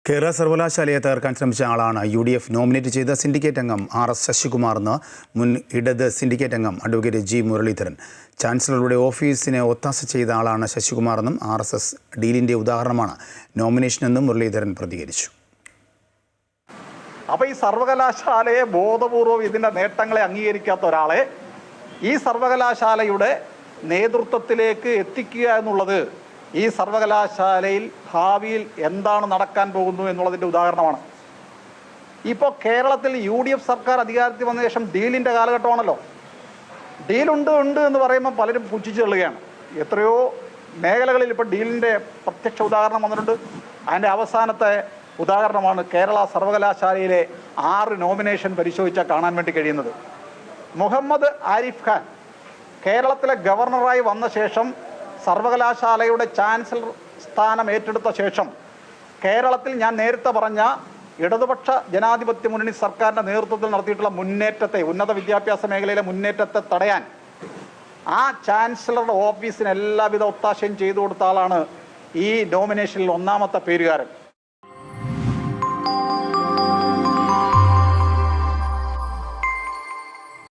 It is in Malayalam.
കേരള സർവകലാശാലയെ തകർക്കാൻ ശ്രമിച്ച ആളാണ് UDF നോമിനേറ്റ് ചെയ്ത സിൻഡിക്കേറ്റ് അംഗം RS ശശികുമാറെന്ന് മുൻ ഇടത് സിൻഡിക്കേറ്റ് അംഗം അഡ്വക്കേറ്റ് G മുരളീധരൻ. ചാൻസലറുടെ ഓഫീസിനെ ഒത്താശ ചെയ്ത ആളാണ് ശശികുമാറെന്നും RSS ഡീലിൻ്റെ ഉദാഹരണമാണ് നോമിനേഷനെന്നും മുരളീധരൻ പ്രതികരിച്ചു. അപ്പോൾ ഈ സർവകലാശാലയെ ബോധപൂർവം ഇതിൻ്റെ നേട്ടങ്ങളെ അംഗീകരിക്കാത്ത ഒരാളെ ഈ സർവകലാശാലയുടെ നേതൃത്വത്തിലേക്ക് എത്തിക്കുക എന്നുള്ളത് ഈ സർവകലാശാലയിൽ ഭാവിയിൽ എന്താണ് നടക്കാൻ പോകുന്നു എന്നുള്ളതിൻ്റെ ഉദാഹരണമാണ്. ഇപ്പോൾ കേരളത്തിൽ UDF സർക്കാർ അധികാരത്തിൽ വന്ന ശേഷം ഡീലിൻ്റെ കാലഘട്ടമാണല്ലോ. ഡീലുണ്ട് എന്ന് പറയുമ്പോൾ പലരും പുച്ഛിച്ചു തള്ളുകയാണ്. എത്രയോ മേഖലകളിൽ ഇപ്പോൾ ഡീലിൻ്റെ പ്രത്യക്ഷ ഉദാഹരണം വന്നിട്ടുണ്ട്. അതിൻ്റെ അവസാനത്തെ ഉദാഹരണമാണ് കേരള സർവകലാശാലയിലെ 6 നോമിനേഷൻ പരിശോധിച്ചാൽ കാണാൻ വേണ്ടി കഴിയുന്നത്. മുഹമ്മദ് ആരിഫ് ഖാൻ കേരളത്തിലെ ഗവർണറായി വന്ന ശേഷം സർവകലാശാലയുടെ ചാൻസലർ സ്ഥാനം ഏറ്റെടുത്ത ശേഷം കേരളത്തിൽ ഞാൻ നേരത്തെ പറഞ്ഞ ഇടതുപക്ഷ ജനാധിപത്യ മുന്നണി സർക്കാരിൻ്റെ നേതൃത്വത്തിൽ നടത്തിയിട്ടുള്ള മുന്നേറ്റത്തെ, ഉന്നത വിദ്യാഭ്യാസ മേഖലയിലെ മുന്നേറ്റത്തെ തടയാൻ ആ ചാൻസലറുടെ ഓഫീസിന് എല്ലാവിധ ഒത്താശയും ചെയ്തു കൊടുത്ത ആളാണ് ഈ നോമിനേഷനിൽ ഒന്നാമത്തെ പേരുകാരൻ.